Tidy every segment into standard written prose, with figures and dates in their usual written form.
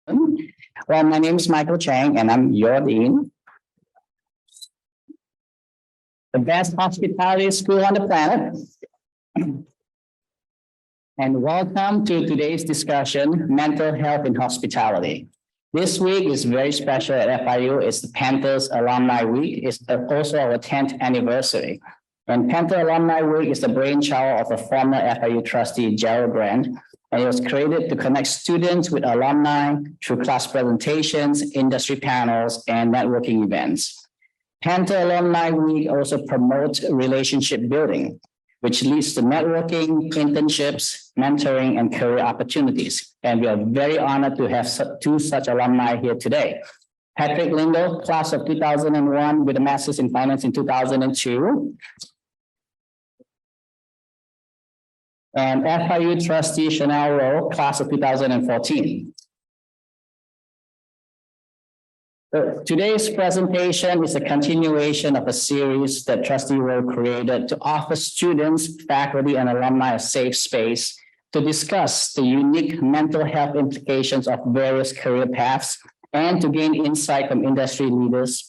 Well, my name is Michael Chang, and I'm your dean. The best hospitality school on the planet. And welcome to today's discussion, Mental Health in Hospitality. This week is very special at FIU. It's the Panther's Alumni Week. It's also our 10th anniversary. And Panther Alumni Week is the brainchild of a former FIU trustee, Gerald Grant, and it was created to connect students with alumni through class presentations, industry panels, and networking events. Panther Alumni Week also promotes relationship building, which leads to networking, internships, mentoring, and career opportunities. And we are very honored to have two such alumni here today. Patrick Lingle, class of 2001 with a master's in finance in 2002. And FIU trustee Chanel Rowe, class of 2014. Today's presentation is a continuation of a series that Trustee Rowe created to offer students, faculty, and alumni a safe space to discuss the unique mental health implications of various career paths and to gain insight from industry leaders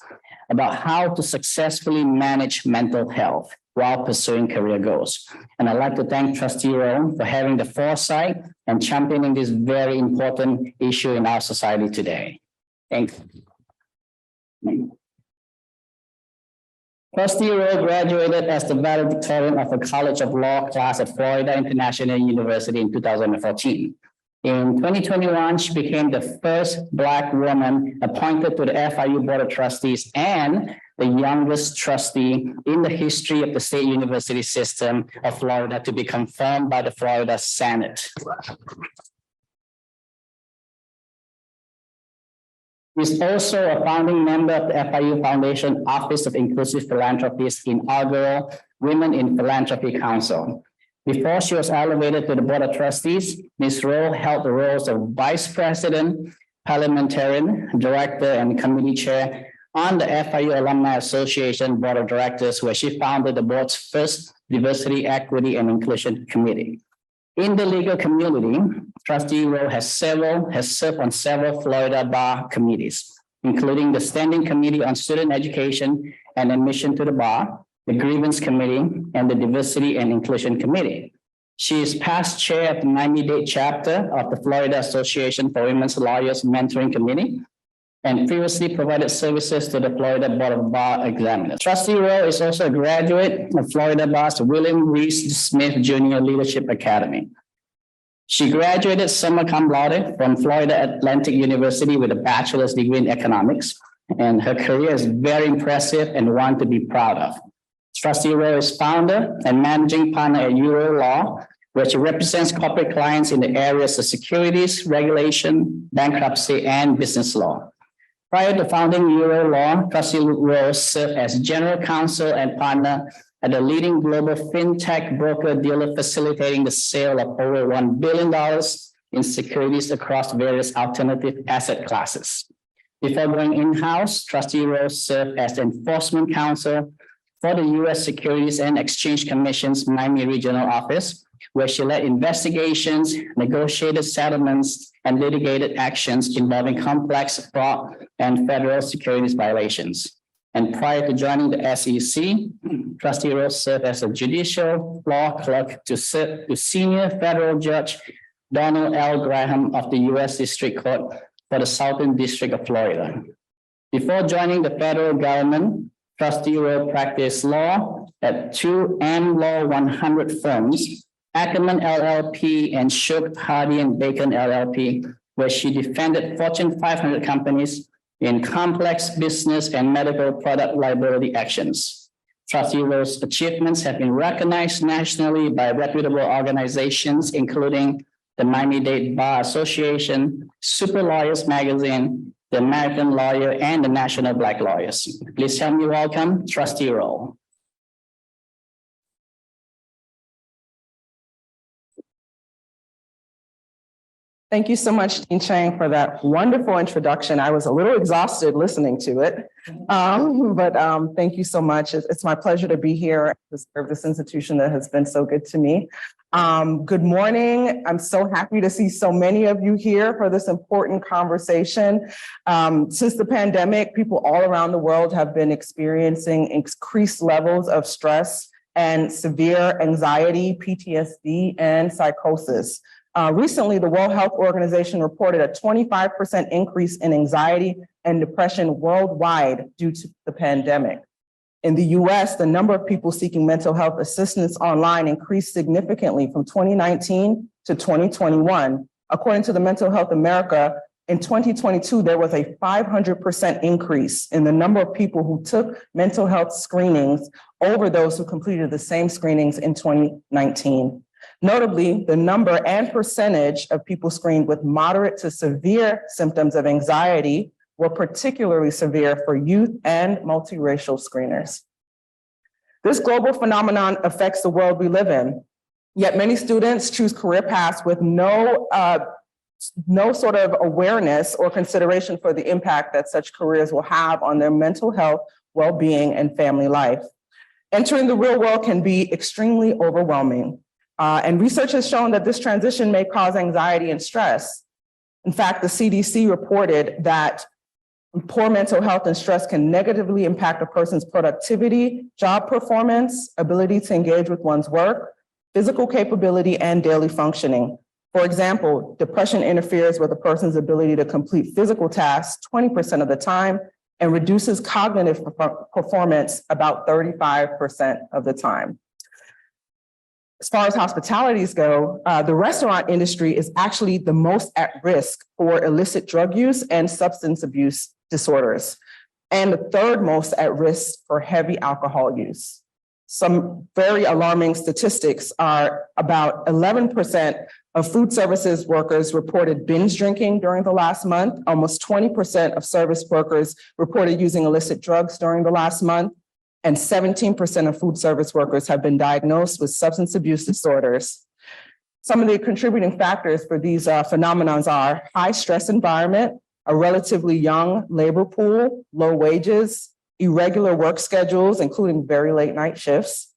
about how to successfully manage mental health while pursuing career goals. And I'd like to thank Trustee Rowe for having the foresight and championing this very important issue in our society today. Thank you. Trustee Rowe graduated as the valedictorian of the College of Law class at Florida International University in 2014. In 2021, she became the first Black woman appointed to the FIU Board of Trustees and the youngest trustee in the history of the state university system of Florida to be confirmed by the Florida Senate. She's also a founding member of the FIU Foundation Office of Inclusive Philanthropy's inaugural Women in Philanthropy Council. Before she was elevated to the Board of Trustees, Ms. Rowe held the roles of Vice President, Parliamentarian, Director, and Committee Chair on the FIU Alumni Association Board of Directors, where she founded the board's first Diversity, Equity, and Inclusion Committee. In the legal community, Trustee Rowe has served on several Florida bar committees, including the Standing Committee on Student Education and Admission to the Bar, the Grievance Committee, and the Diversity and Inclusion Committee. She is past chair of the Miami-Dade chapter of the Florida Association for Women's Lawyers Mentoring Committee, and previously provided services to the Florida Board of Bar Examiners. Trustee Rowe is also a graduate of Florida Bar's William Reese Smith Jr. Leadership Academy. She graduated summa cum laude from Florida Atlantic University with a bachelor's degree in economics, and her career is very impressive and one to be proud of. Trustee Rowe is founder and managing partner at Euro Law, where she represents corporate clients in the areas of securities, regulation, bankruptcy, and business law. Prior to founding Euro Law, Trustee Rowe served as general counsel and partner at a leading global fintech broker-dealer facilitating the sale of over $1 billion in securities across various alternative asset classes. Before going in-house, Trustee Rowe served as enforcement counsel for the U.S. Securities and Exchange Commission's Miami Regional Office, where she led investigations, negotiated settlements, and litigated actions involving complex fraud and federal securities violations. And prior to joining the SEC, Trustee Rowe served as a judicial law clerk to senior federal judge Donald L. Graham of the U.S. District Court for the Southern District of Florida. Before joining the federal government, Trustee Rowe practiced law at two Am Law 100 firms, Ackerman LLP and Shook, Hardy and Bacon LLP, where she defended Fortune 500 companies in complex business and medical product liability actions. Trustee Rowe's achievements have been recognized nationally by reputable organizations, including the Miami-Dade Bar Association, Super Lawyers Magazine, the American Lawyer, and the National Black Lawyers. Please help me welcome Trustee Rowe. Thank you so much, Dean Chang, for that wonderful introduction. I was a little exhausted listening to it. Thank you so much. It's my pleasure to be here to serve this institution that has been so good to me. Good morning. I'm so happy to see so many of you here for this important conversation. Since the pandemic, people all around the world have been experiencing increased levels of stress and severe anxiety, PTSD, and psychosis. Recently, the World Health Organization reported a 25% increase in anxiety and depression worldwide due to the pandemic. In the US, the number of people seeking mental health assistance online increased significantly from 2019 to 2021. According to the Mental Health America, in 2022, there was a 500% increase in the number of people who took mental health screenings over those who completed the same screenings in 2019. Notably, the number and percentage of people screened with moderate to severe symptoms of anxiety were particularly severe for youth and multiracial screeners. This global phenomenon affects the world we live in, yet many students choose career paths with no sort of awareness or consideration for the impact that such careers will have on their mental health, well-being, and family life. Entering the real world can be extremely overwhelming. And research has shown that this transition may cause anxiety and stress. In fact, the CDC reported that poor mental health and stress can negatively impact a person's productivity, job performance, ability to engage with one's work, physical capability, and daily functioning. For example, depression interferes with a person's ability to complete physical tasks 20% of the time and reduces cognitive performance about 35% of the time. As far as hospitalities go, the restaurant industry is actually the most at risk for illicit drug use and substance abuse disorders, and the third most at risk for heavy alcohol use. Some very alarming statistics are about 11% of food services workers reported binge drinking during the last month. Almost 20% of service workers reported using illicit drugs during the last month. And 17% of food service workers have been diagnosed with substance abuse disorders. Some of the contributing factors for these phenomena are high stress environment, a relatively young labor pool, low wages, irregular work schedules, including very late night shifts,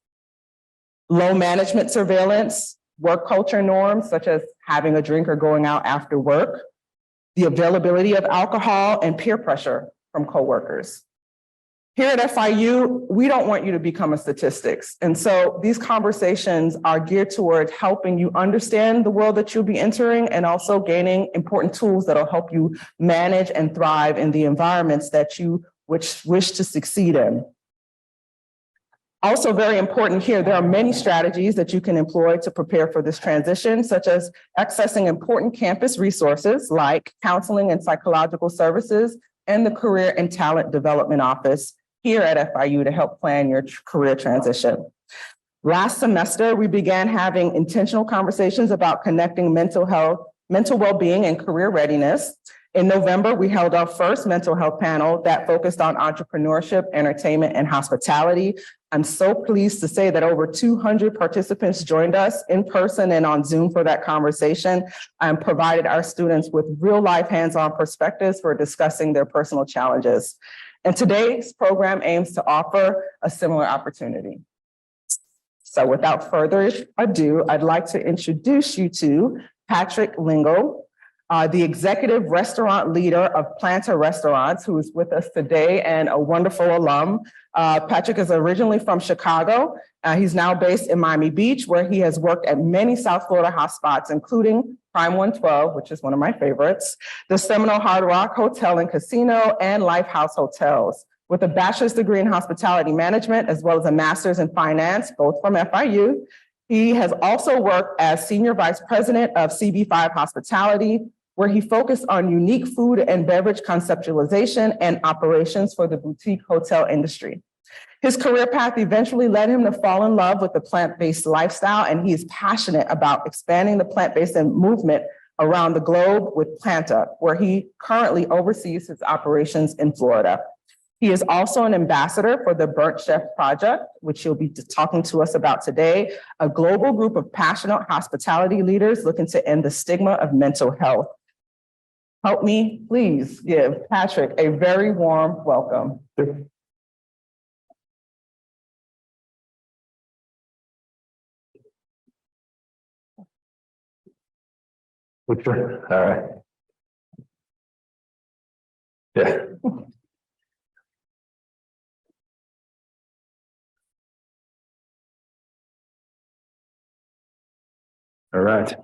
low management surveillance, work culture norms, such as having a drink or going out after work, the availability of alcohol, and peer pressure from coworkers. Here at FIU, we don't want you to become a statistics. And so these conversations are geared toward helping you understand the world that you'll be entering and also gaining important tools that'll help you manage and thrive in the environments that you wish to succeed in. Also very important here, there are many strategies that you can employ to prepare for this transition, such as accessing important campus resources like counseling and psychological services and the Career and Talent Development Office here at FIU to help plan your career transition. Last semester, we began having intentional conversations about connecting mental health, mental well-being, and career readiness. In November, we held our first mental health panel that focused on entrepreneurship, entertainment, and hospitality. I'm so pleased to say that over 200 participants joined us in person and on Zoom for that conversation and provided our students with real-life hands-on perspectives for discussing their personal challenges. And today's program aims to offer a similar opportunity. So without further ado, I'd like to introduce you to Patrick Lingle, the executive restaurant leader of Panther Restaurants, who is with us today and a wonderful alum. Patrick is originally from Chicago. He's now based in Miami Beach, where he has worked at many South Florida hotspots, including Prime 112, which is one of my favorites, the Seminole Hard Rock Hotel and Casino, and Lifehouse Hotels. With a bachelor's degree in hospitality management, as well as a master's in finance, both from FIU, he has also worked as senior vice president of CB5 Hospitality, where he focused on unique food and beverage conceptualization and operations for the boutique hotel industry. His career path eventually led him to fall in love with the plant-based lifestyle, and he is passionate about expanding the plant-based movement around the globe with Panther, where he currently oversees his operations in Florida. He is also an ambassador for the Burnt Chef Project, which he'll be talking to us about today, a global group of passionate hospitality leaders looking to end the stigma of mental health. Help me, please give Patrick a very warm welcome. All right. Yeah. All right.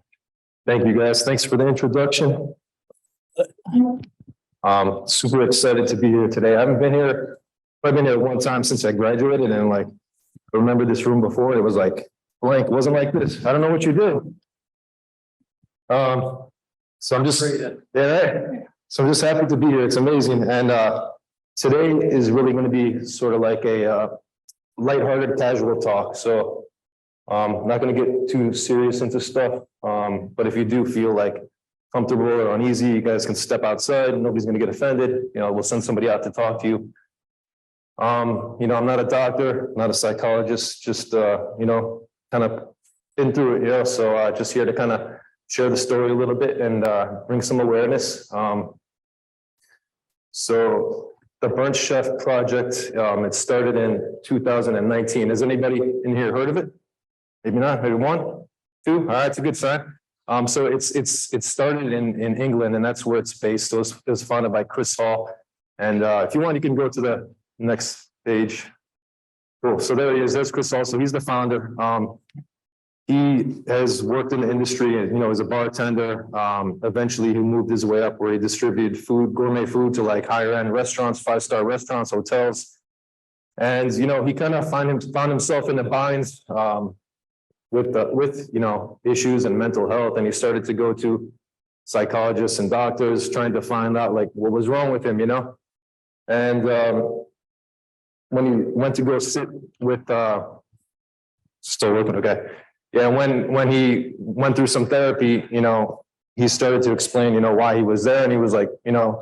Thank you, guys. Thanks for the introduction. Super excited to be here today. I've been here one time since I graduated, and like, I remember this room before. It was like blank. It wasn't like this. I don't know what you do. So I'm just, yeah, so I'm just happy to be here. It's amazing. And today is really going to be sort of like a lighthearted, casual talk. So I'm not going to get too serious into stuff. But if you do feel like comfortable or uneasy, you guys can step outside. Nobody's going to get offended. You know, we'll send somebody out to talk to you. You know, I'm not a doctor, not a psychologist, just, you know, kind of been through it, you know, so just here to kind of share the story a little bit and bring some awareness. So the Burnt Chef Project, it started in 2019. Has anybody in here heard of it? Maybe not, maybe one, two, all right, it's a good sign. So it started in England, and that's where it's based. So it was founded by Chris Hall. And if you want, you can go to the next page. Cool, so there he is, there's Chris Hall, so he's the founder. He has worked in the industry, you know, as a bartender. Eventually he moved his way up where he distributed food, gourmet food to like higher end restaurants, 5-star restaurants, hotels. And, you know, he kind of found himself in the binds with, you know, issues and mental health. And he started to go to psychologists and doctors trying to find out like what was wrong with him, you know? And when he went to go sit with, still working, okay. Yeah, when he went through some therapy, you know, he started to explain, you know, why he was there. And he was like, you know,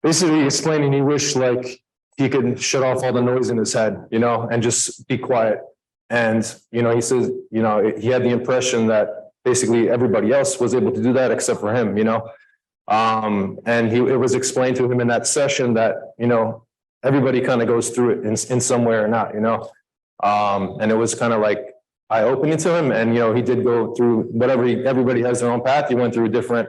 basically explaining he wished like he could shut off all the noise in his head, you know, and just be quiet. And, you know, he says, you know, he had the impression that basically everybody else was able to do that except for him, you know. And it was explained to him in that session that, you know, everybody kind of goes through it in some way or not, you know. And it was kind of like eye-opening to him. And, you know, he did go through whatever, everybody has their own path. He went through different,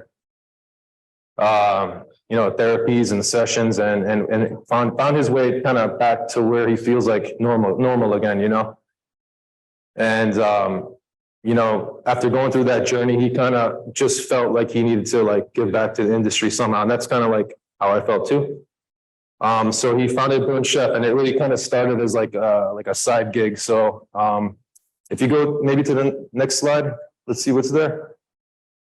you know, therapies and sessions and found his way kind of back to where he feels like normal again, you know. And, you know, after going through that journey, he kind of just felt like he needed to like give back to the industry somehow. And that's kind of like how I felt too. So he founded Burnt Chef, and it really kind of started as like a side gig. So, if you go maybe to the next slide, let's see what's there.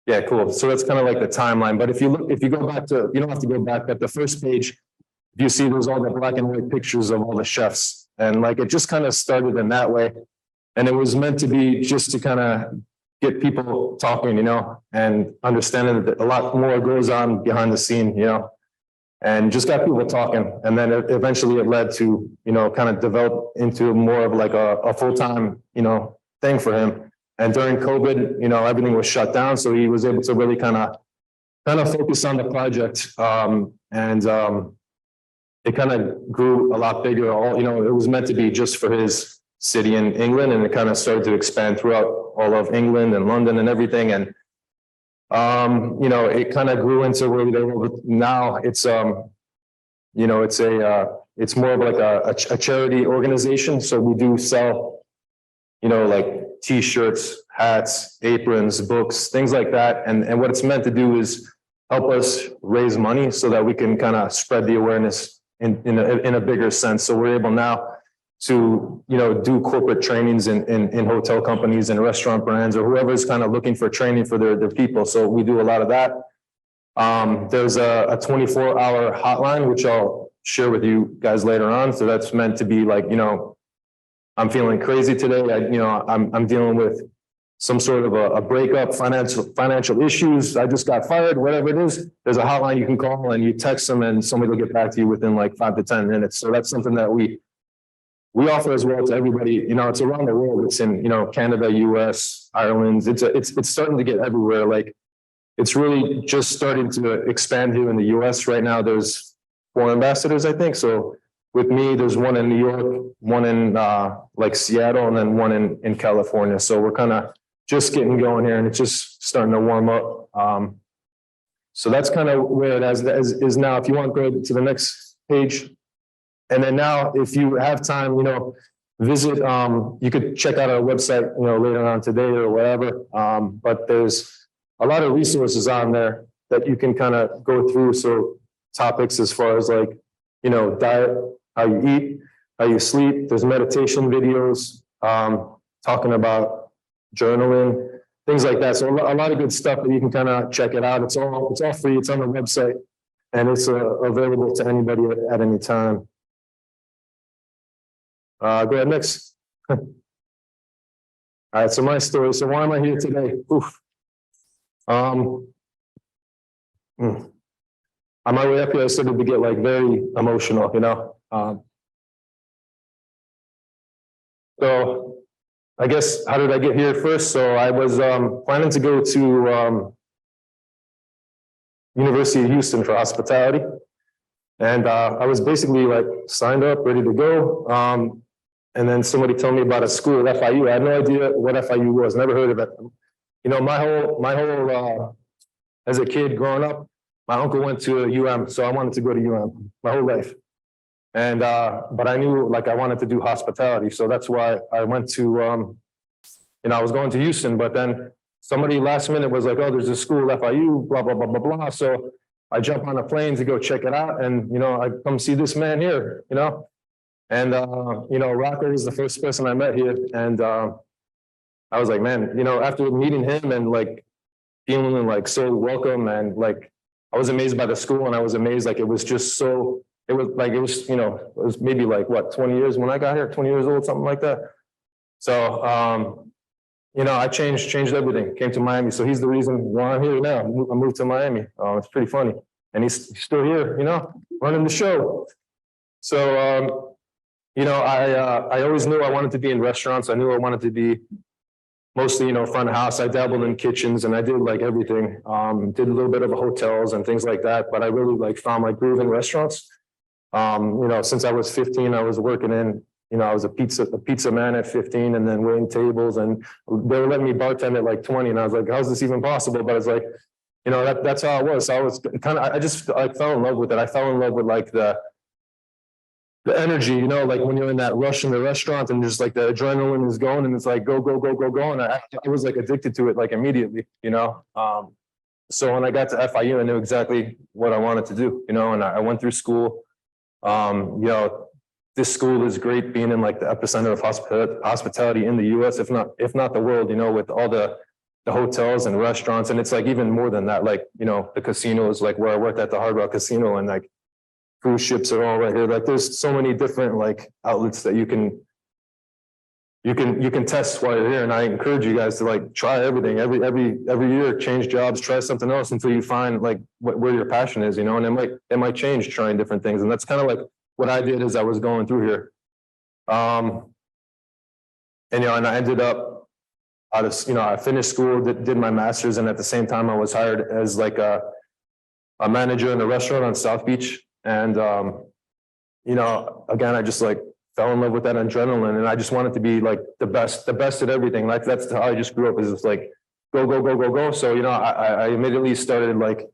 Yeah, cool. So that's kind of like the timeline. But if you go back to, you don't have to go back, at the first page, you see there's all the black and white pictures of all the chefs. And like, it just kind of started in that way. And it was meant to be just to kind of get people talking, you know, and understanding that a lot more goes on behind the scene, you know, and just got people talking. And then eventually it led to, you know, kind of develop into more of like a full-time, you know, thing for him. And during COVID, you know, everything was shut down. So he was able to really kind of focus on the project. It kind of grew a lot bigger. You know, it was meant to be just for his city in England, and it kind of started to expand throughout all of England and London and everything. And, you know, it kind of grew into where they were now. It's, you know, it's more of like a charity organization. So we do sell, you know, like T-shirts, hats, aprons, books, things like that. And what it's meant to do is help us raise money so that we can kind of spread the awareness in a bigger sense. So we're able now to, you know, do corporate trainings in hotel companies and restaurant brands, or whoever's kind of looking for training for their people. So we do a lot of that. There's a 24-hour hotline, which I'll share with you guys later on. So that's meant to be like, you know, I'm feeling crazy today. I'm dealing with some sort of a breakup, financial issues. I just got fired, whatever it is. There's a hotline you can call, and you text them, and somebody will get back to you within like 5 to 10 minutes. So that's something that we offer as well to everybody. You know, it's around the world. It's in, you know, Canada, US, Ireland. It's starting to get everywhere. Like, it's really just starting to expand here in the US. Right now, there's 4 ambassadors, I think. So with me, there's one in New York, one in like Seattle, and then one in California. So we're kind of just getting going here, and it's just starting to warm up. So that's kind of where it is now. If you want to go to the next page. And then now, if you have time, visit, you could check out our website, later on today or whatever. But there's a lot of resources on there that you can kind of go through. So topics as far as like, diet, how you eat, how you sleep. There's meditation videos, talking about journaling, things like that. So a lot of good stuff that you can kind of check it out. It's all free. It's on the website, and it's available to anybody at any time. Go ahead, next. All right, so my story. So why am I here today? Oof. On my way up here, I started to get like very emotional, So I guess, how did I get here first? So I was planning to go to University of Houston for hospitality. And I was basically like signed up, ready to go. And then somebody told me about a school, FIU. I had no idea what FIU was, never heard of it. My whole as a kid growing up, my uncle went to UM, so I wanted to go to UM my whole life. And but I knew like I wanted to do hospitality, so that's why I went to I was going to Houston, but then somebody last minute was like, oh, there's a school, FIU, blah, blah, blah, blah, blah. So I jump on a plane to go check it out, and I come see this man here, And Rocco was the first person I met here, and I was like, man, after meeting him and like feeling like so welcome, and like I was amazed by the school, and I was amazed like it was just so. It was it was maybe like what 20 years when I got here, 20 years old, something like that. So I changed everything. Came to Miami, so he's the reason why I'm here now. I moved to Miami. It's pretty funny, and he's still here, running the show. So. I always knew I wanted to be in restaurants. I knew I wanted to be mostly, front of house. I dabbled in kitchens, and I did like everything. Did a little bit of hotels and things like that, but I really like found my groove in restaurants. Since I was 15, I was working in, I was a pizza man at 15, and then waiting tables, and they were letting me bartend at like 20. And I was like, how's this even possible? But it's like, that's how it was. So I was I just like fell in love with it. I fell in love with like the energy, like when you're in that rush in the restaurant and just like the adrenaline is going and it's like go, go, go, go, go. And I was like addicted to it like immediately, So when I got to FIU, I knew exactly what I wanted to do, and I went through school. This school is great being in like the epicenter of hospitality in the US, if not the world, with all the hotels and restaurants. And it's like even more than that, like, the casinos, like where I worked at the Hard Rock Casino, and like cruise ships are all right here. Like there's so many different like outlets that you can test while you're here. And I encourage you guys to like try everything every year, change jobs, try something else until you find like where your passion is, and it might change trying different things. And that's kind of like what I did as I was going through here. And I ended up I finished school, did my master's, and at the same time I was hired as like a manager in a restaurant on South Beach. And, again, I just like fell in love with that adrenaline, and I just wanted to be like the best at everything. Like that's how I just grew up, is just like, go, go, go, go, go. So, I immediately started like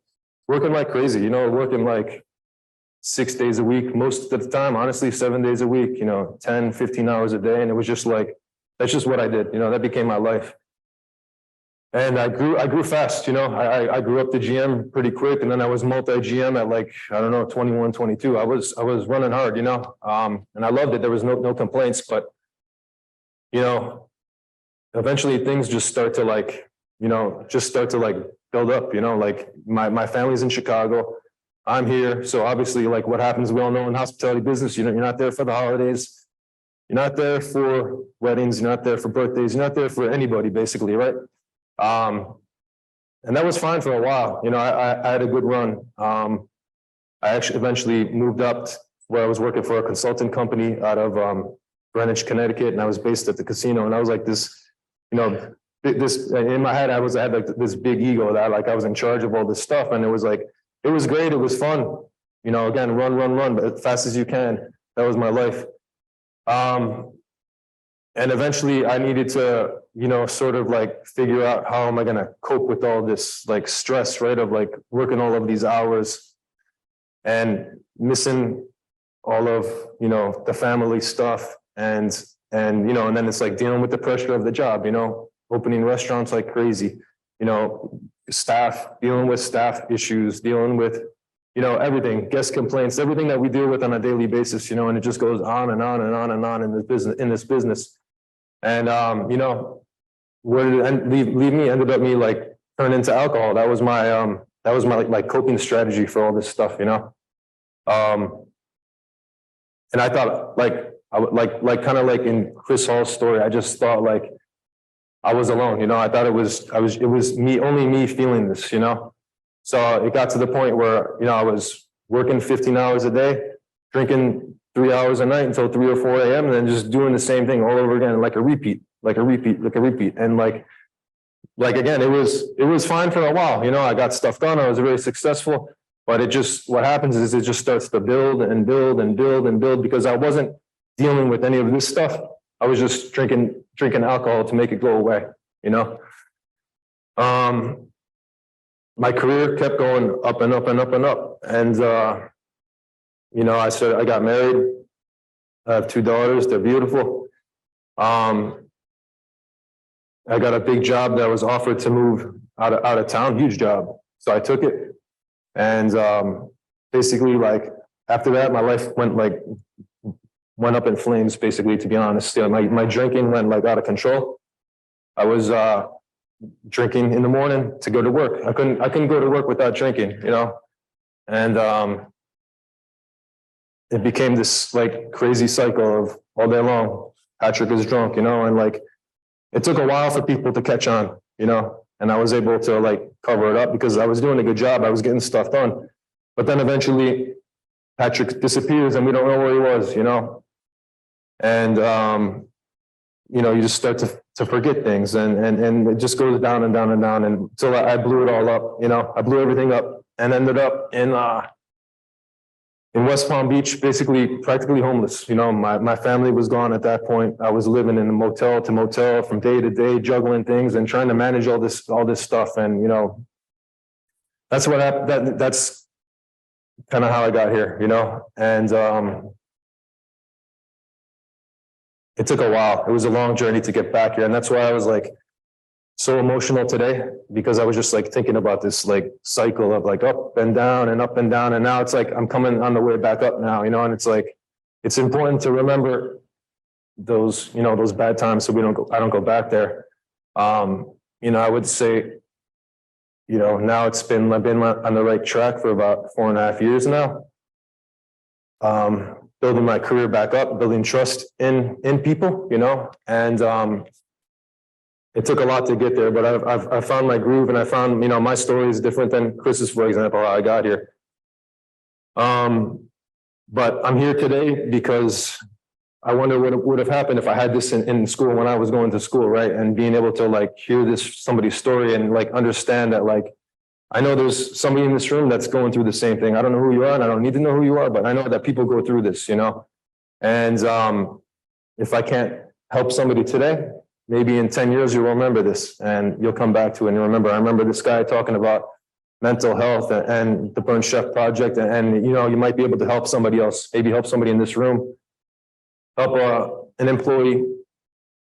working like crazy, working like 6 days a week, most of the time, honestly, 7 days a week, 10, 15 hours a day. And it was just like, that's just what I did. That became my life. And I grew fast, I grew up to GM pretty quick, and then I was multi-GM at like, I don't know, 21, 22. I was running hard, and I loved it. There was no complaints, but, eventually things just start to like, build up, like my family's in Chicago. I'm here. So obviously like what happens, we all know in hospitality business, you're not there for the holidays. You're not there for weddings. You're not there for birthdays. You're not there for anybody, basically, right? And that was fine for a while. I had a good run. I actually eventually moved up where I was working for a consulting company out of Greenwich, Connecticut, and I was based at the casino. And I was like this, this in my head, I had like this big ego that like I was in charge of all this stuff. And it was like, it was great. It was fun. You know, again, run, but as fast as you can. That was my life. And eventually I needed to, you know, sort of like figure out how am I going to cope with all this like stress, right? Of like working all of these hours and missing all of, you know, the family stuff and, you know, and then it's like dealing with the pressure of the job, you know, opening restaurants like crazy, you know, dealing with staff issues, dealing with, you know, everything, guest complaints, everything that we deal with on a daily basis, you know, and it just goes on and on and on and on in this business. And, you know, where did it leave me? Ended up me like turning into alcohol. That was my like coping strategy for all this stuff, you know? And I thought like, I would like kind of like in Chris Hall's story, I just thought like I was alone, you know, I thought it was me, only me feeling this, you know? So it got to the point where, you know, I was working 15 hours a day, drinking 3 hours a night until 3 or 4 a.m. and then just doing the same thing all over again, like a repeat. And like again, it was fine for a while. You know, I got stuff done. I was very successful, but what happens is it just starts to build and build and build and build because I wasn't dealing with any of this stuff. I was just drinking alcohol to make it go away, you know? My career kept going up and up and up and up. And, you know, I got married. I have 2 daughters. They're beautiful. I got a big job that was offered to move out of town, huge job. So I took it. And basically, like, after that, my life went up in flames, basically, to be honest. My drinking went like out of control. I was drinking in the morning to go to work. I couldn't go to work without drinking, you know? And it became this like crazy cycle of all day long, Patrick is drunk, you know? And like, it took a while for people to catch on, you know? And I was able to like cover it up because I was doing a good job. I was getting stuff done. But then eventually Patrick disappears and we don't know where he was, you know? And, you know, you just start to forget things and it just goes down and down and down until I blew it all up, you know? I blew everything up and ended up in West Palm Beach, basically practically homeless. You know, my family was gone at that point. I was living in motel to motel from day to day, juggling things and trying to manage all this stuff. And, you know, that's what happened. That's kind of how I got here, you know? And it took a while. It was a long journey to get back here. And that's why I was like so emotional today, because I was just like thinking about this like cycle of like up and down and up and down. And now it's like I'm coming on the way back up now, you know, and it's like it's important to remember those, you know, those bad times so I don't go back there. You know, I would say, you know, now I've been on the right track for about 4.5 years now. Building my career back up, building trust in people, you know, and it took a lot to get there, but I've found my groove and I found, you know, my story is different than Chris's, for example, how I got here. But I'm here today because I wonder what would have happened if I had this in school when I was going to school, right? And being able to like hear somebody's story and like understand that like, I know there's somebody in this room that's going through the same thing. I don't know who you are and I don't need to know who you are, but I know that people go through this, you know? And if I can't help somebody today, maybe in 10 years, you'll remember this and you'll come back to it and you'll remember. I remember this guy talking about mental health and the Burnt Chef Project. And, you know, you might be able to help somebody else, maybe help somebody in this room, help an employee,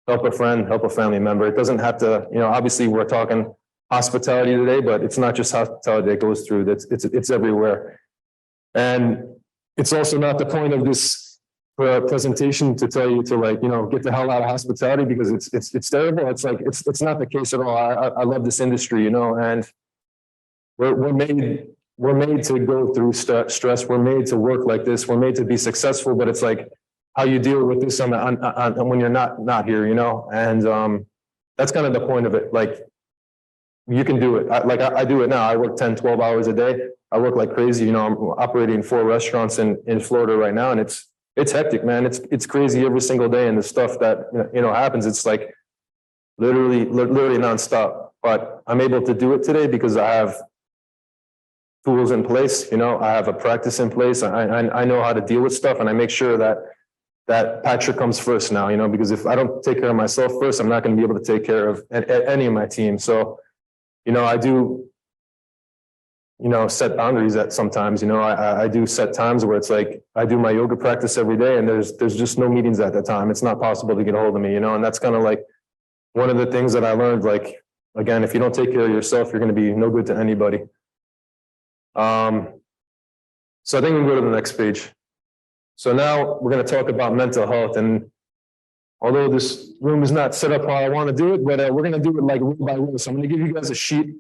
help a friend, help a family member. It doesn't have to, you know, obviously we're talking hospitality today, but it's not just hospitality that goes through. It's everywhere. And it's also not the point of this presentation to tell you to like, you know, get the hell out of hospitality because it's terrible. It's like, it's not the case at all. I love this industry, you know, and we're made to go through stress. We're made to work like this. We're made to be successful, but it's like how you deal with this on when you're not here, you know, and that's kind of the point of it. Like you can do it. I do it now. I work 10, 12 hours a day. I work like crazy. You know, I'm operating 4 restaurants in Florida right now. And it's hectic, man. It's crazy every single day. And the stuff that, you know, happens, it's like, literally nonstop. But I'm able to do it today because I have tools in place, you know, I have a practice in place. I know how to deal with stuff, and I make sure that Patrick comes first now, you know, because if I don't take care of myself first, I'm not going to be able to take care of any of my team. So, you know, I do, you know, set boundaries at sometimes, you know, I do set times where it's like, I do my yoga practice every day and there's just no meetings at that time. It's not possible to get a hold of me, you know, and that's kind of like one of the things that I learned, like, again, if you don't take care of yourself, you're going to be no good to anybody. So I think we can go to the next page. So now we're going to talk about mental health, and although this room is not set up how I want to do it, but we're going to do it like row by row. So I'm going to give you guys a sheet,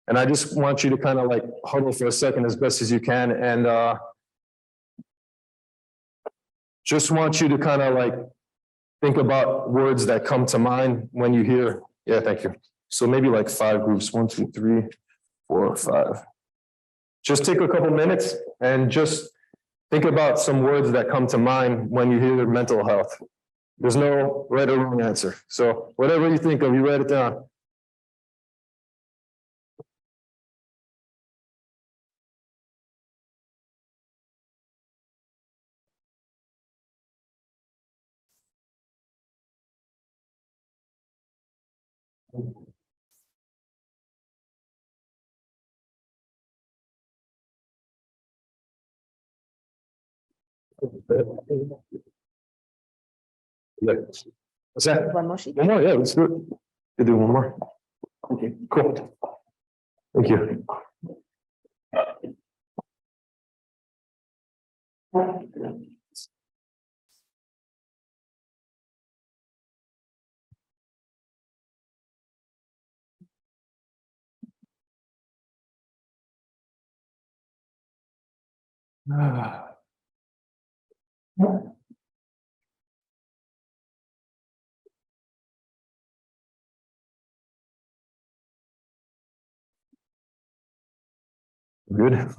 and I just want you to kind of like huddle for a second as best as you can, and just want you to kind of like think about words that come to mind when you hear. Yeah, thank you. So maybe like 5 groups, 1, 2, 3, 4, 5. Just take a couple minutes and just think about some words that come to mind when you hear mental health. There's no right or wrong answer. So whatever you think of, you write it down. What's that? One more sheet. One more, yeah, let's do it. You do one more. Okay, cool. Thank you. Good.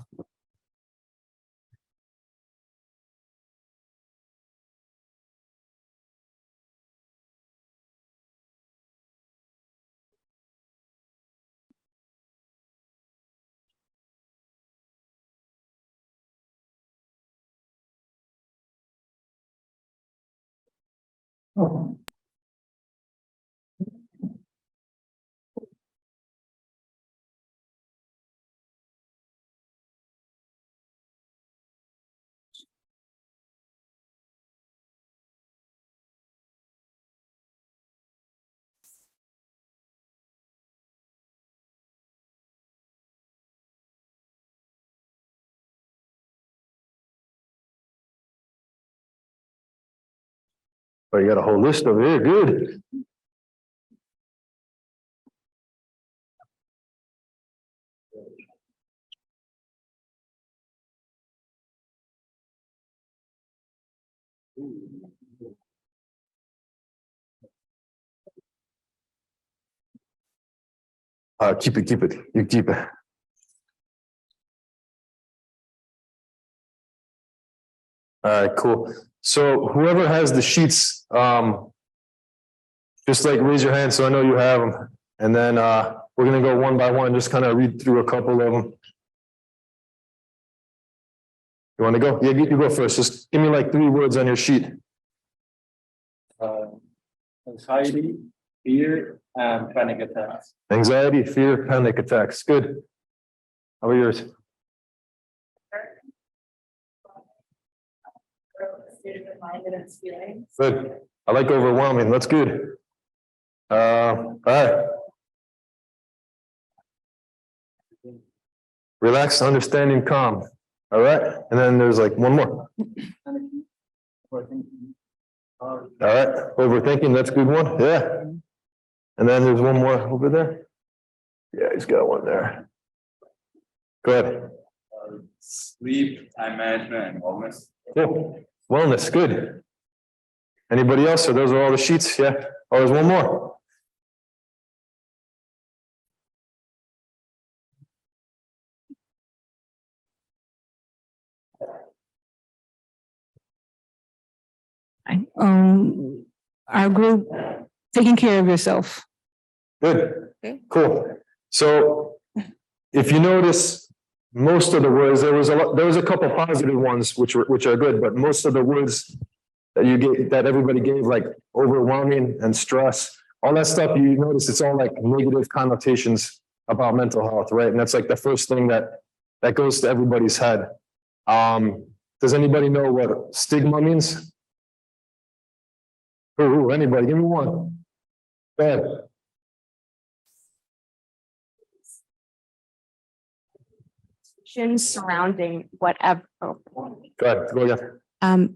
Oh, you got a whole list over here. Good. Keep it. You keep it. All right, cool. So whoever has the sheets, just like raise your hand so I know you have them. And then we're gonna go one by one, just kind of read through a couple of them. You want to go? Yeah, you go first. Just give me like 3 words on your sheet. Anxiety, fear, and panic attacks. Anxiety, fear, panic attacks. Good. How about yours? State of mind and its feelings. Good. I like overwhelming. That's good. All right. Relaxed, understanding, calm. All right. And then there's like one more. All right. Overthinking. That's a good one. Yeah. And then there's one more over there. Yeah, he's got one there. Go ahead. Sleep, time management, and wellness. Cool. Wellness. Good. Anybody else? Or those are all the sheets? Yeah. Oh, there's one more. Our group Taking care of yourself. Good, Okay. cool. So if you notice, most of the words, there was a couple positive ones which are good, but most of the words that everybody gave, like overwhelming and stress, all that stuff, you notice it's all like negative connotations about mental health, right? And that's like the first thing that goes to everybody's head. Does anybody know what stigma means? Ooh, anybody, give me one. Go ahead. Surrounding whatever. Go ahead, go again.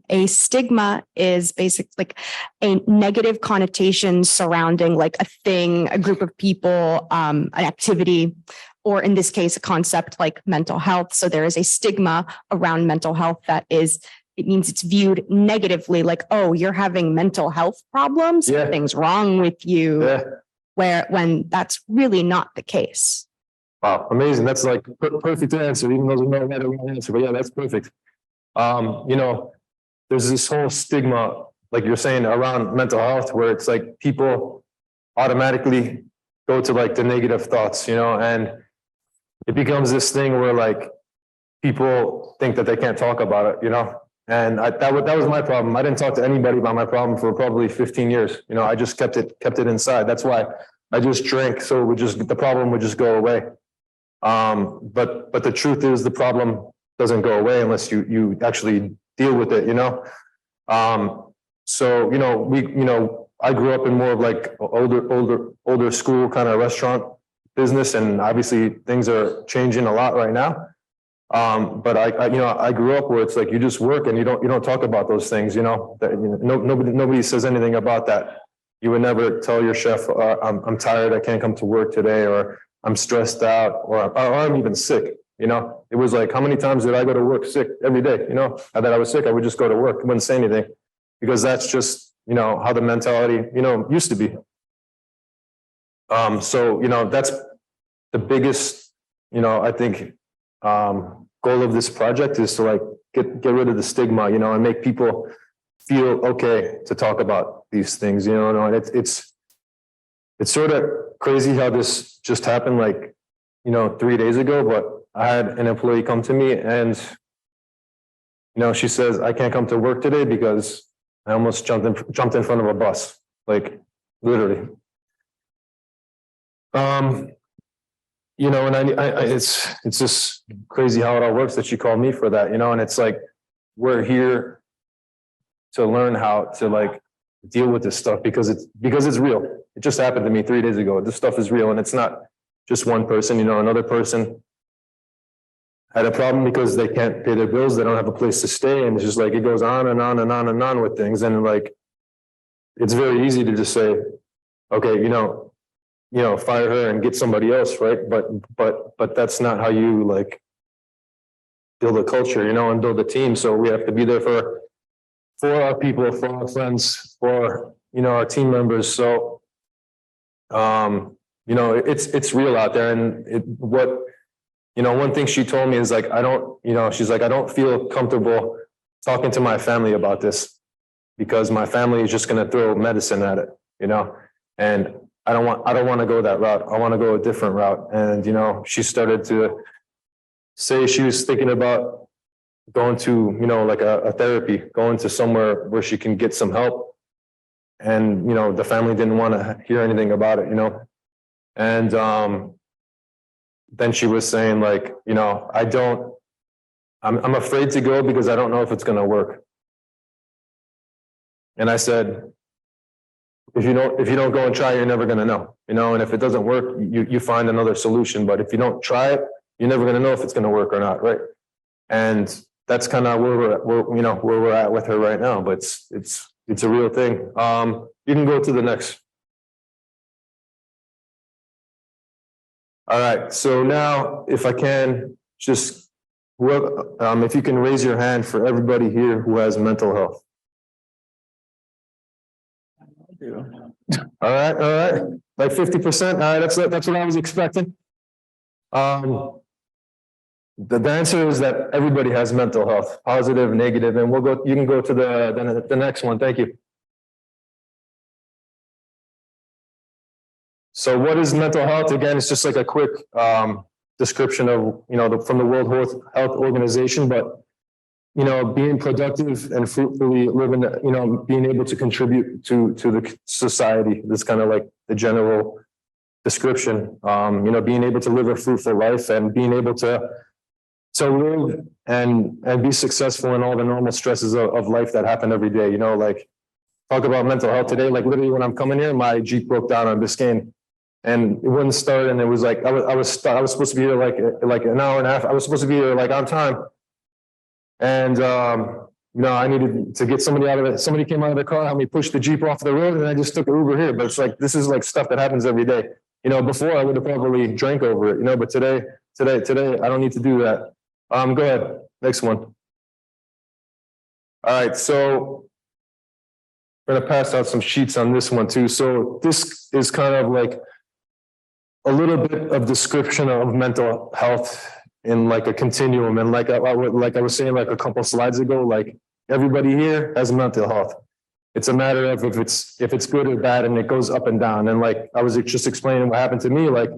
A stigma is basically like a negative connotation surrounding like a thing, a group of people, an activity, or in this case, a concept like mental health. So there is a stigma around mental health it means it's viewed negatively, like, oh, you're having mental health problems, Yeah. something's wrong with you, Yeah. when that's really not the case. Wow, amazing. That's like perfect answer, even though there's no right answer, but yeah, that's perfect. There's this whole stigma, like you're saying, around mental health, where it's like people automatically go to like the negative thoughts, and it becomes this thing where like people think that they can't talk about it, and that was my problem. I didn't talk to anybody about my problem for probably 15 years. I just kept it inside. That's why I just drank. So the problem would just go away. But the truth is the problem doesn't go away unless you actually deal with it, So, I grew up in more of like older school kind of restaurant business, and obviously things are changing a lot right now. But I grew up where it's like you just work and you don't talk about those things, nobody says anything about that. You would never tell your chef, I'm tired, I can't come to work today, or I'm stressed out, or I'm even sick. It was like, how many times did I go to work sick every day? That I was sick, I would just go to work, wouldn't say anything, because that's just, how the mentality, used to be. So, that's the biggest, I think, goal of this project is to like get rid of the stigma, and make people feel okay to talk about these things, and it's sort of crazy how this just happened, like, 3 days ago, but I had an employee come to me and, she says, I can't come to work today because I almost jumped in front of a bus, like literally. And it's just crazy how it all works that she called me for that, and it's like, we're here to learn how to like deal with this stuff because it's real. It just happened to me 3 days ago. This stuff is real, and it's not just one person, another person had a problem because they can't pay their bills. They don't have a place to stay. And it's just like, it goes on and on and on and on with things. And like, it's very easy to just say, okay, fire her and get somebody else. Right. But that's not how you like build a culture, and build a team. So we have to be there for our people, for our friends, for, our team members. So, it's real out there. And one thing she told me is like, she's like, I don't feel comfortable talking to my family about this because my family is just going to throw medicine at it, and I don't want to go that route. I want to go a different route. And, she started to say she was thinking about going to, like a therapy, going to somewhere where she can get some help. And, the family didn't want to hear anything about it, and, then she was saying like, I'm afraid to go because I don't know if it's going to work. And I said, if you don't go and try, you're never going to know, and if it doesn't work, you find another solution. But if you don't try it, you're never going to know if it's going to work or not. Right. And that's kind of where we're at with her right now, but it's a real thing. You can go to the next. All right, so now if I can just, if you can raise your hand for everybody here who has mental health. All right, like 50%. All right, that's what I was expecting. The answer is that everybody has mental health, positive, negative, and you can go to the next one. Thank you. So what is mental health? Again, it's just like a quick description of, from the World Health Organization, but, being productive and fruitfully living, being able to contribute to the society. That's kind of like the general description. Being able to live a fruitful life and being able to live and be successful in all the normal stresses of life that happen every day. Like talk about mental health today. Like literally when I'm coming here, my Jeep broke down on Biscayne. And it wouldn't start, and it was like I was supposed to be here like an hour and a half. I was supposed to be here like on time, and I needed to get somebody out of it. Somebody came out of the car, helped me push the Jeep off the road, and I just took an Uber here. But it's like this is like stuff that happens every day. Before I would have probably drank over it. But today, I don't need to do that. Go ahead, next one. All right, so I'm gonna pass out some sheets on this one too. So this is kind of like a little bit of description of mental health in like a continuum. And like I was saying like a couple slides ago, like everybody here has mental health. It's a matter of if it's good or bad, and it goes up and down. And like I was just explaining what happened to me, like,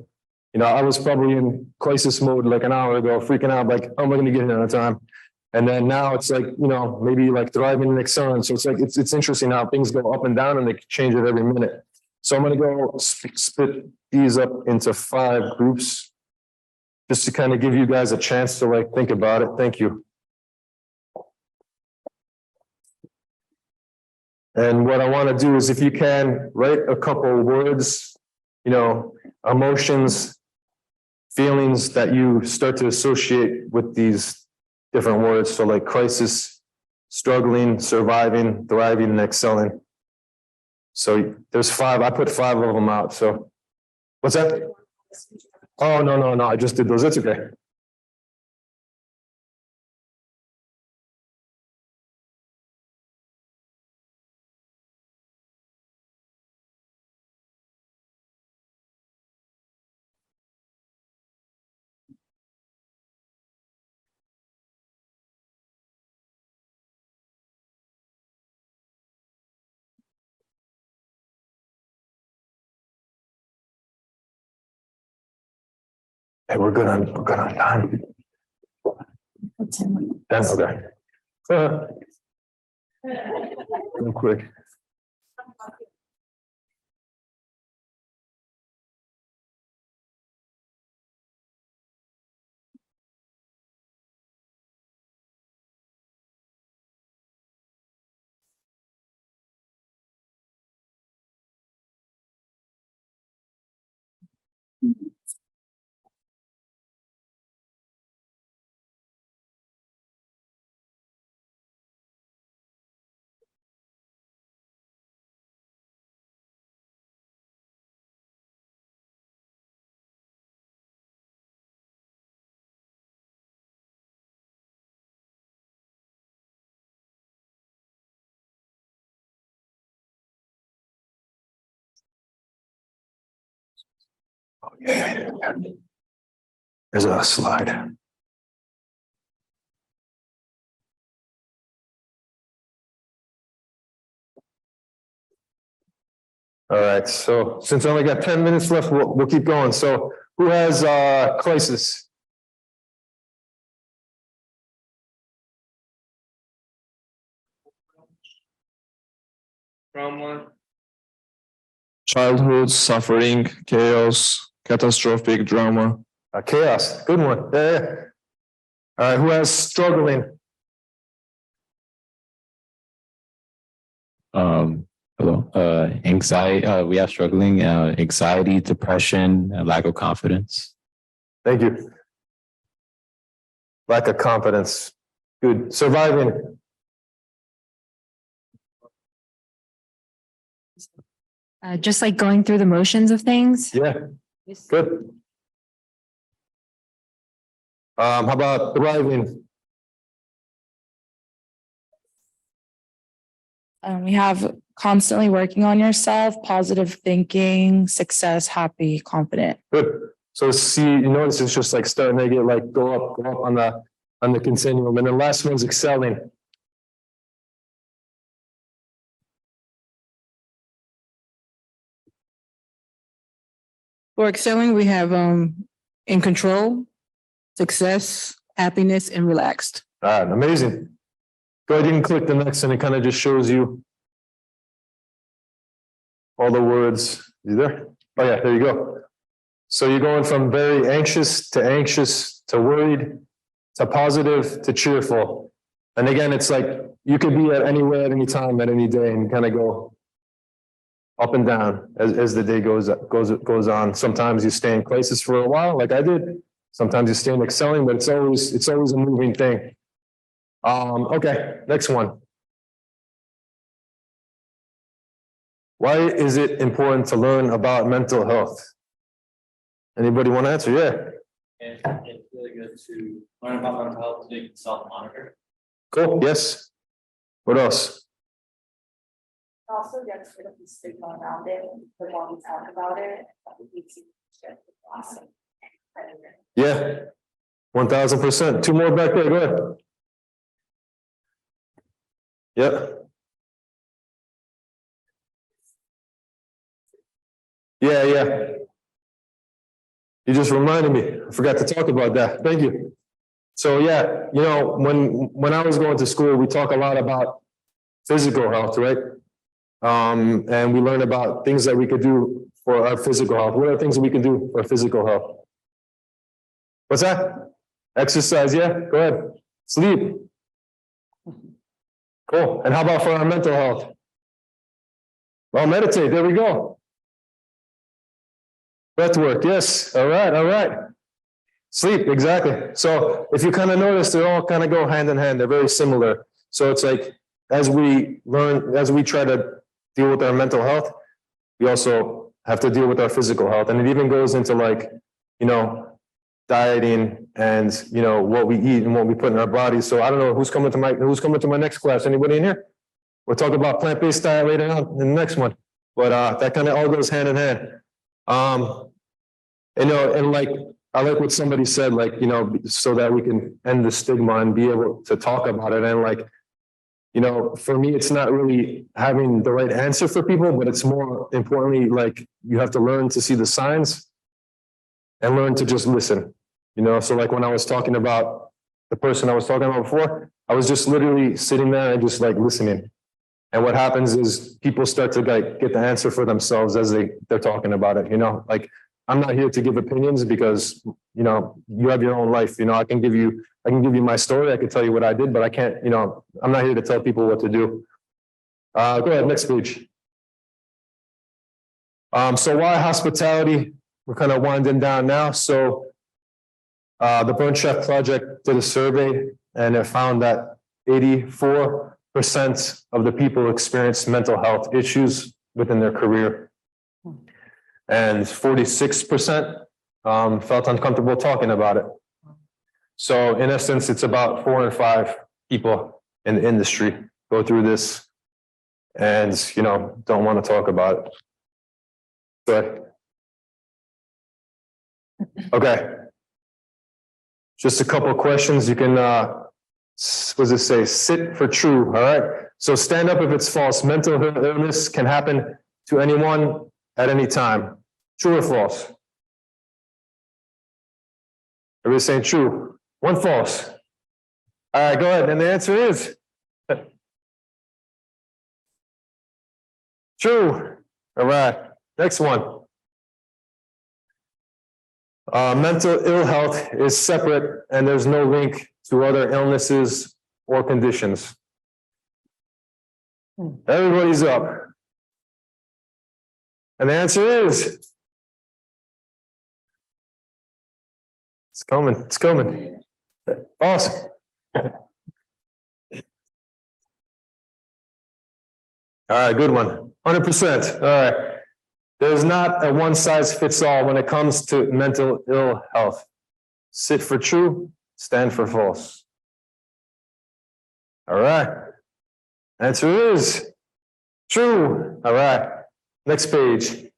I was probably in crisis mode like an hour ago, freaking out, like, how am I going to get here on time? And then now it's like, maybe like thriving and excelling. So it's like, it's interesting how things go up and down and they change it every minute. So I'm going to go split these up into 5 groups just to kind of give you guys a chance to like think about it. Thank you. And what I want to do is, if you can, write a couple words, emotions, feelings that you start to associate with these different words. So like crisis, struggling, surviving, thriving, and excelling. So there's 5. I put 5 of them out. So what's that? Oh, no. I just did those. It's okay. Hey, we're good on time. 10, okay. Real quick. Yeah. There's a slide. All right, so since I only got 10 minutes left, we'll keep going. So who has crisis? Trauma. Childhood, suffering, chaos, catastrophic drama. Chaos, good one. Yeah. All right, who has struggling? Hello. Anxiety. We have struggling, anxiety, depression, lack of confidence. Thank you. Lack of confidence. Good. Surviving. Just like going through the motions of things. Yeah. Good. How about thriving? We have constantly working on yourself, positive thinking, success, happy, confident. Good. So see, you notice it's just like starting to get like go up on the continuum. And the last one's excelling. For excelling, we have in control, success, happiness, and relaxed. All right, amazing. Go ahead and click the next and it kind of just shows you all the words. You there? Oh yeah, there you go. So you're going from very anxious to worried to positive to cheerful. And again, it's like you could be at anywhere at any time at any day and kind of go up and down as the day goes on. Sometimes you stay in crisis for a while, like I did. Sometimes you stay in excelling, but it's always a moving thing. Okay, next one. Why is it important to learn about mental health? Anybody want to answer? Yeah. It's really good to learn about mental health so you can self-monitor. Cool. Yes. What else? It also gets rid of the stigma around it, the more we talk about it, it makes it awesome. Yeah. 1000%. Two more back there. Go ahead. Yep. Yeah. You just reminded me. I forgot to talk about that. Thank you. So yeah, you know, when I was going to school, we talk a lot about physical health, right? And we learn about things that we could do for our physical health. What are things that we can do for physical health? What's that? Exercise, yeah, go ahead. Sleep. Cool. And how about for our mental health? Well, meditate, there we go. Breath work, yes. All right. Sleep, exactly. So if you kind of notice, they all kind of go hand in hand. They're very similar. So it's like, as we try to deal with our mental health, we also have to deal with our physical health. And it even goes into like, you know, dieting and, you know, what we eat and what we put in our bodies. So I don't know who's coming to my next class. Anybody in here? We'll talk about plant-based diet later on in the next one. But that kind of all goes hand in hand. You know, and like, I like what somebody said, like, you know, so that we can end the stigma and be able to talk about it. And like, you know, for me, it's not really having the right answer for people, but it's more importantly, like, you have to learn to see the signs and learn to just listen, you know? So like when I was talking about the person I was talking about before, I was just literally sitting there and just like listening. And what happens is people start to like get the answer for themselves as they're talking about it, you know, like, I'm not here to give opinions because, you know, you have your own life. You know, I can give you my story. I can tell you what I did, but I can't, you know, I'm not here to tell people what to do. Go ahead, next page. So why hospitality? We're kind of winding down now. So the Burn Chef Project did a survey and it found that 84% of the people experienced mental health issues within their career. And 46% felt uncomfortable talking about it. So in essence, it's about 4 in 5 people in the industry go through this and, you know, don't want to talk about it. But, okay. Just a couple of questions. You can, what does it say? Sit for true, all right? So stand up if it's false. Mental illness can happen to anyone at any time. True or false? Everybody's saying true. One false. All right, go ahead. And the answer is true. All right. Next one. Mental ill health is separate and there's no link to other illnesses or conditions. Everybody's up. And the answer is it's coming. Awesome. All right, good one. 100%. All right. There's not a one size fits all when it comes to mental ill health. Sit for true, stand for false. All right. Answer is true. All right. Next page.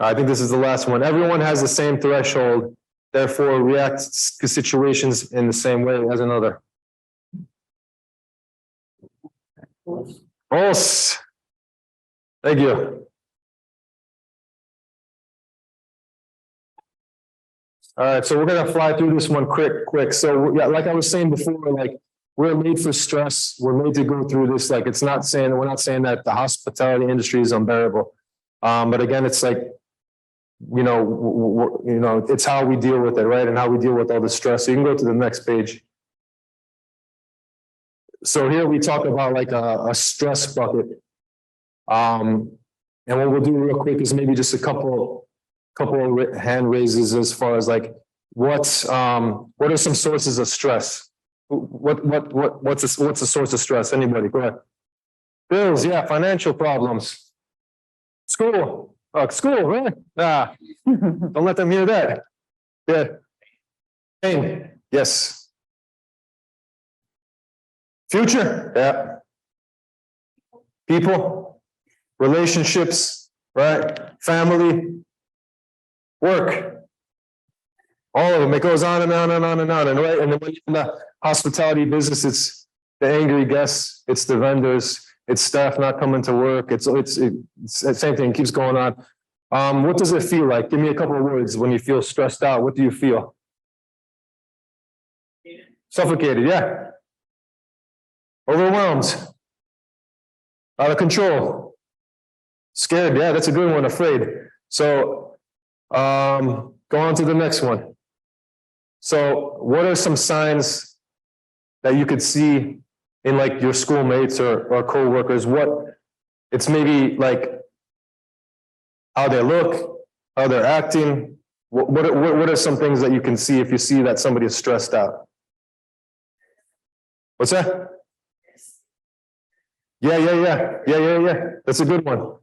I think this is the last one. Everyone has the same threshold, therefore reacts to situations in the same way as another. False. Thank you. All right, so we're gonna fly through this one quick. So yeah, like I was saying before, like we're made for stress. We're made to go through this. Like it's not saying, we're not saying that the hospitality industry is unbearable. But again, it's like, it's how we deal with it, right? And how we deal with all the stress. So you can go to the next page. So here we talk about like a stress bucket. And what we'll do real quick is maybe just a couple of hand raises as far as like what are some sources of stress? What's a source of stress? Anybody? Go ahead. Bills, yeah, financial problems. School, really? Nah, don't let them hear that. Yeah. Pain, yes. Future, yeah. People, relationships, right? Family, work. All of them. It goes on and on and on and on. And right, and then when you're in the hospitality business, it's the angry guests, it's the vendors, it's staff not coming to work. It's the same thing, keeps going on. What does it feel like? Give me a couple of words when you feel stressed out. What do you feel? Suffocated, yeah. Overwhelmed. Out of control. Scared, yeah, that's a good one. Afraid. So go on to the next one. So what are some signs that you could see in like your schoolmates or co-workers? What it's maybe like how they look, how they're acting. What are some things that you can see if you see that somebody is stressed out? What's that? Yeah. That's a good one.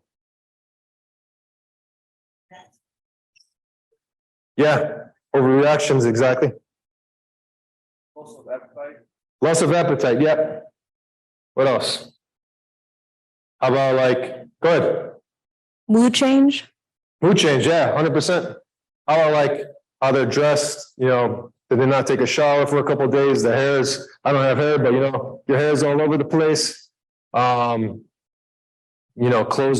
Yeah, overreactions, exactly. Loss of appetite. Loss of appetite, yeah. What else? How about like, go ahead. Mood change. Mood change, yeah, 100%. How about like how they're dressed, did they not take a shower for a couple of days? The hair's, I don't have hair, but your hair's all over the place. Clothes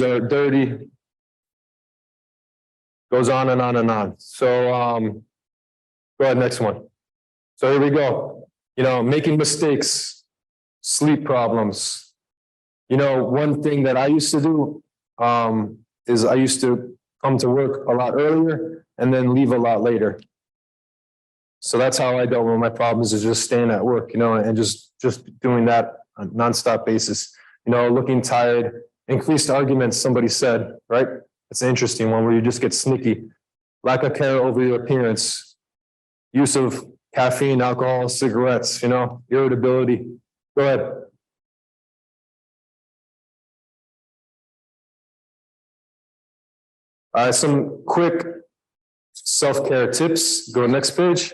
are dirty. Goes on and on and on. So go ahead, next one. So here we go. Making mistakes, sleep problems. One thing that I used to do is I used to come to work a lot earlier and then leave a lot later. So that's how I dealt with my problems, is just staying at work, and just doing that on a nonstop basis. Looking tired, increased arguments, somebody said, right? It's an interesting one where you just get sneaky. Lack of care over your appearance. Use of caffeine, alcohol, cigarettes, irritability. Go ahead. Some quick self-care tips. Go to the next page.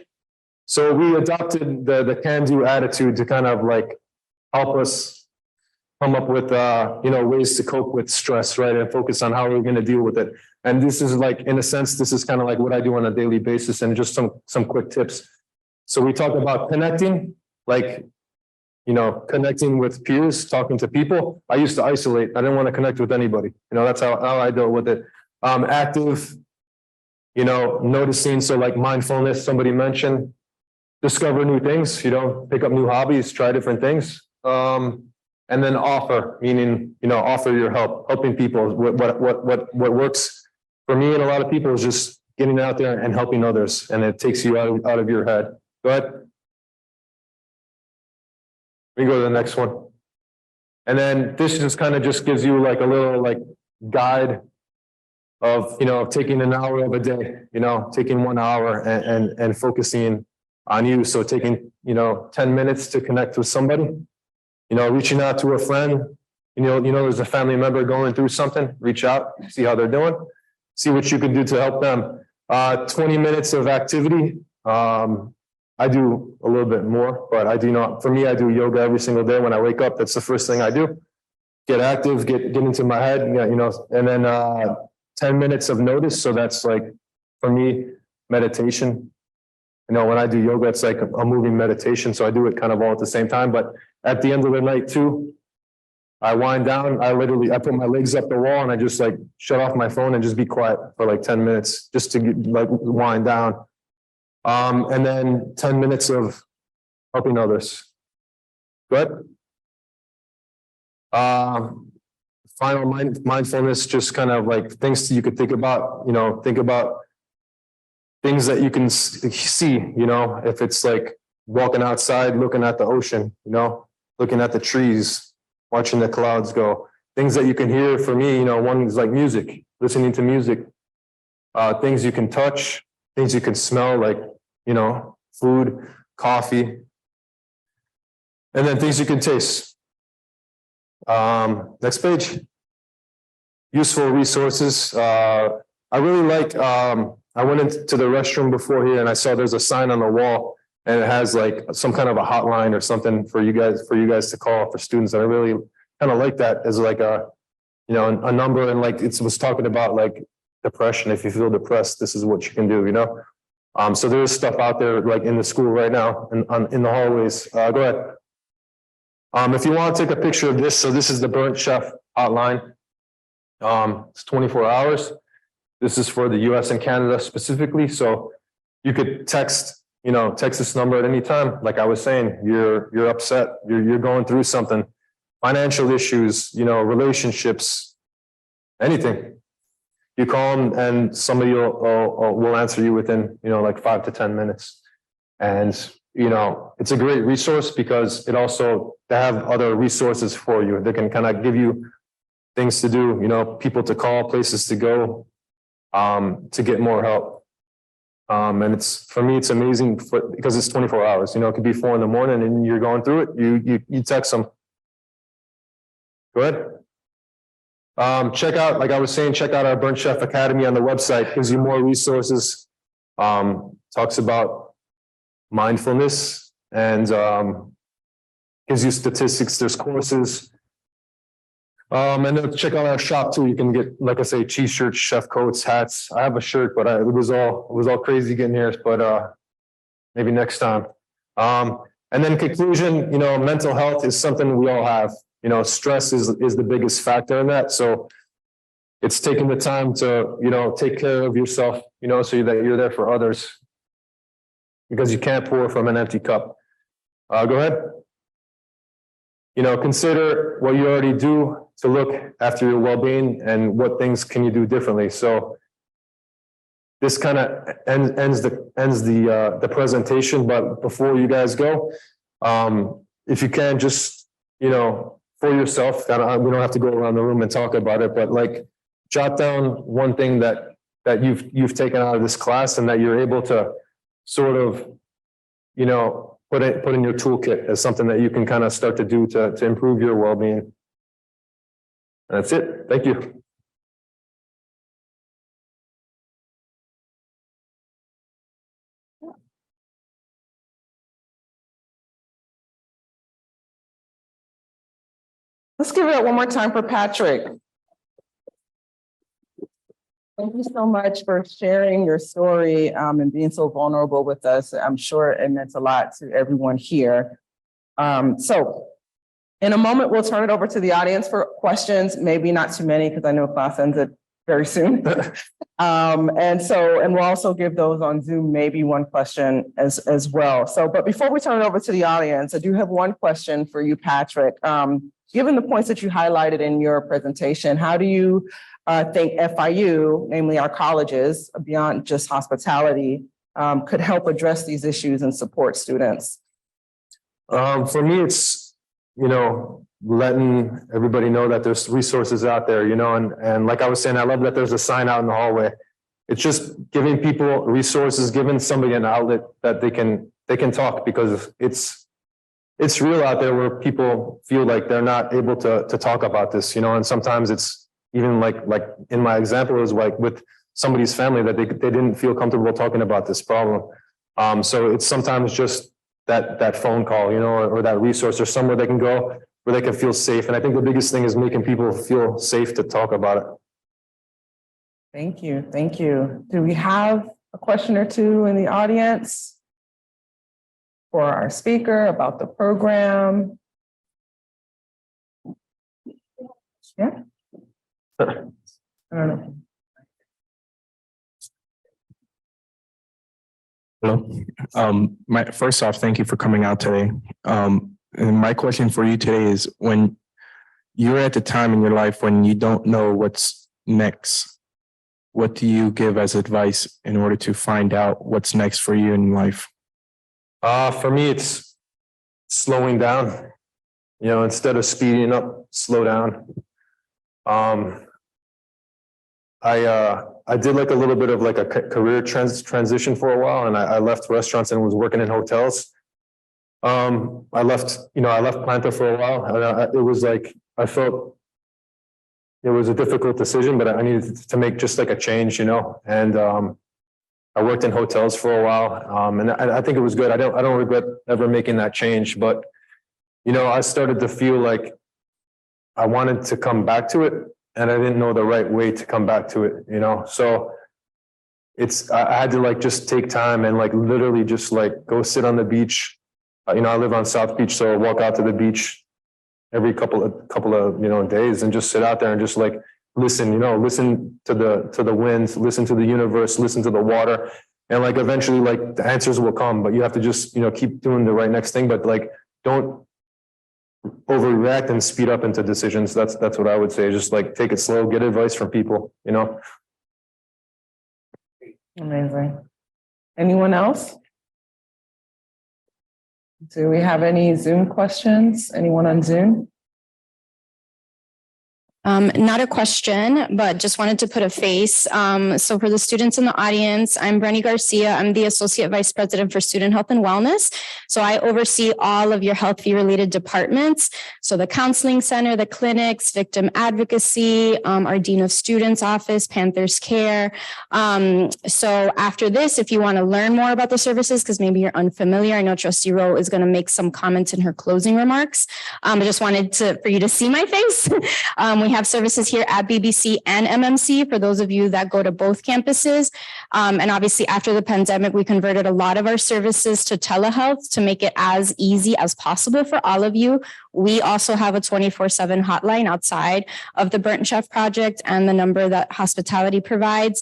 So we adopted the can-do attitude to kind of like help us come up with ways to cope with stress, right? And focus on how we're going to deal with it. And this is like, in a sense, this is kind of like what I do on a daily basis, and just some quick tips. So we talk about connecting, like, connecting with peers, talking to people. I used to isolate. I didn't want to connect with anybody. That's how I dealt with it. Active, noticing. So like mindfulness, somebody mentioned. Discover new things, pick up new hobbies, try different things. And then offer, meaning, offer your help, helping people. What works for me and a lot of people is just getting out there and helping others. And it takes you out of your head. Go ahead. We go to the next one. And then this just kind of just gives you like a little like guide of, taking an hour of a day, taking 1 hour and focusing on you. So taking, 10 minutes to connect with somebody. Reaching out to a friend, there's a family member going through something, reach out, see how they're doing, see what you can do to help them. 20 minutes of activity. I do a little bit more, but I do not, for me, I do yoga every single day when I wake up. That's the first thing I do. Get active, get into my head, and then 10 minutes of notice. So that's like, for me, meditation. When I do yoga, it's like a moving meditation. So I do it kind of all at the same time. But at the end of the night too, I wind down. I put my legs up the wall and I just like shut off my phone and just be quiet for like 10 minutes just to like wind down. And then 10 minutes of helping others. Good. Final mindfulness, just kind of like things that you could think about, think about things that you can see, if it's like walking outside, looking at the ocean, looking at the trees, watching the clouds go, things that you can hear. For me, one is like music, listening to music, things you can touch, things you can smell, like, food, coffee, and then things you can taste. Next page. Useful resources. I really like, I went into the restroom before here and I saw there's a sign on the wall and it has like some kind of a hotline or something for you guys to call for students. And I really kind of like that as like a number, and like it was talking about like depression. If you feel depressed, this is what you can do, So there's stuff out there like in the school right now and in the hallways. Go ahead. If you want to take a picture of this, so this is the Burnt Chef hotline. It's 24 hours. This is for the US and Canada specifically. So you could text this number at any time. Like I was saying, you're upset, you're going through something, financial issues, relationships, anything. You call them and somebody will answer you within, like 5 to 10 minutes. And, it's a great resource because they have other resources for you. They can kind of give you things to do, people to call, places to go, to get more help. And for me, it's amazing because it's 24 hours, it could be 4 a.m. and you're going through it. You text them. Go ahead. Check out, like I was saying, check out our Burnt Chef Academy on the website. Gives you more resources. Talks about mindfulness and gives you statistics. There's courses. And then check out our shop too. You can get, like I say, t-shirts, chef coats, hats. I have a shirt, but it was all crazy getting here. But maybe next time. And then conclusion, mental health is something we all have. Stress is the biggest factor in that. So it's taking the time to, take care of yourself, so that you're there for others, because you can't pour from an empty cup. Go ahead. Consider what you already do to look after your well-being and what things can you do differently. So this kind of ends the presentation. But before you guys go, if you can just, for yourself, we don't have to go around the room and talk about it, but like jot down one thing that you've taken out of this class and that you're able to sort of, put in your toolkit as something that you can kind of start to do to improve your well-being. And that's it. Thank you. Let's give it up one more time for Patrick. Thank you so much for sharing your story and being so vulnerable with us. I'm sure it meant a lot to everyone here. So in a moment, we'll turn it over to the audience for questions, maybe not too many because I know class ends it very soon. And we'll also give those on Zoom, maybe one question as well. So, but before we turn it over to the audience, I do have one question for you, Patrick. Given the points that you highlighted in your presentation, how do you think FIU, namely our colleges, beyond just hospitality, could help address these issues and support students? For me, it's, letting everybody know that there's resources out there, and like I was saying, I love that there's a sign out in the hallway. It's just giving people resources, giving somebody an outlet that they can talk, because it's real out there where people feel like they're not able to talk about this, and sometimes it's even like in my example, it was like with somebody's family that they didn't feel comfortable talking about this problem. So it's sometimes just that phone call, or that resource, or somewhere they can go where they can feel safe. And I think the biggest thing is making people feel safe to talk about it. Thank you. Thank you. Do we have a question or two in the audience for our speaker about the program? Yeah. I don't know. Hello. First off, thank you for coming out today. And my question for you today is, when you're at the time in your life when you don't know what's next, what do you give as advice in order to find out what's next for you in life? For me, it's slowing down. You know, instead of speeding up, slow down. I did like a little bit of like a career transition for a while, and I left restaurants and was working in hotels. I left Panther for a while, and it was like, I felt it was a difficult decision, but I needed to make just like a change, you know, and I worked in hotels for a while, and I think it was good. I don't regret ever making that change, but you know, I started to feel like I wanted to come back to it, and I didn't know the right way to come back to it, you know? So I had to like just take time and like literally just like go sit on the beach. You know, I live on South Beach, so I walk out to the beach every couple of, you know, days and just sit out there and just like listen, you know, listen to the winds, listen to the universe, listen to the water. And like eventually like the answers will come, but you have to just, you know, keep doing the right next thing, but like don't overreact and speed up into decisions. That's what I would say. Just like take it slow, get advice from people, you know. Amazing. Anyone else? Do we have any Zoom questions? Anyone on Zoom? Not a question, but just wanted to put a face. So for the students in the audience, I'm Brenny Garcia. I'm the Associate Vice President for Student Health and Wellness. So I oversee all of your health fee related departments. So the Counseling Center, the clinics, victim advocacy, our Dean of Students office, Panther's Care. So after this, if you want to learn more about the services, because maybe you're unfamiliar, I know Trustee Rowe is going to make some comments in her closing remarks. I just wanted for you to see my face. We have services here at BBC and MMC for those of you that go to both campuses. And obviously after the pandemic, we converted a lot of our services to telehealth to make it as easy as possible for all of you. We also have a 24/7 hotline outside of the Burnt Chef Project and the number that hospitality provides.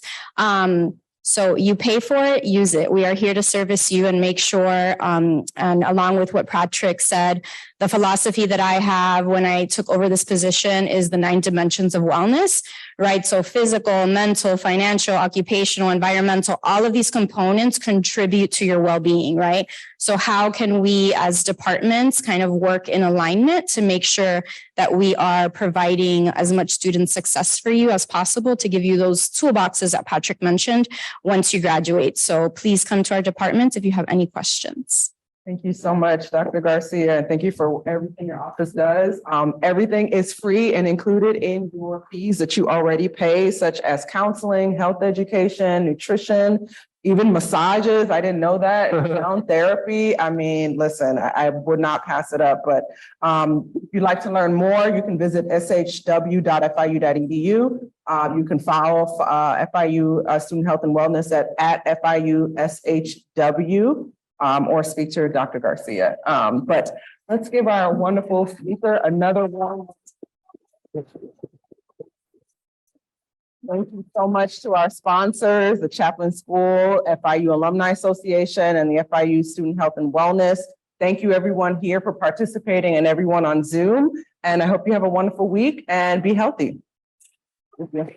So you pay for it, use it. We are here to service you and make sure, and along with what Patrick said, the philosophy that I have when I took over this position is the 9 dimensions of wellness, right? So physical, mental, financial, occupational, environmental, all of these components contribute to your well-being, right? So how can we as departments kind of work in alignment to make sure that we are providing as much student success for you as possible to give you those toolboxes that Patrick mentioned once you graduate. So please come to our department if you have any questions. Thank you so much, Dr. Garcia, and thank you for everything your office does. Everything is free and included in your fees that you already pay, such as counseling, health education, nutrition, even massages. I didn't know that. Sound therapy. I mean, listen, I would not pass it up, but if you'd like to learn more, you can visit shw.fiu.edu. You can follow FIU Student Health and Wellness at FIU SHW. Or speak to Dr. Garcia. But let's give our wonderful speaker another one. Thank you so much to our sponsors, the Chaplin School, FIU Alumni Association, and the FIU Student Health and Wellness. Thank you everyone here for participating and everyone on Zoom. And I hope you have a wonderful week and be healthy. Thank you.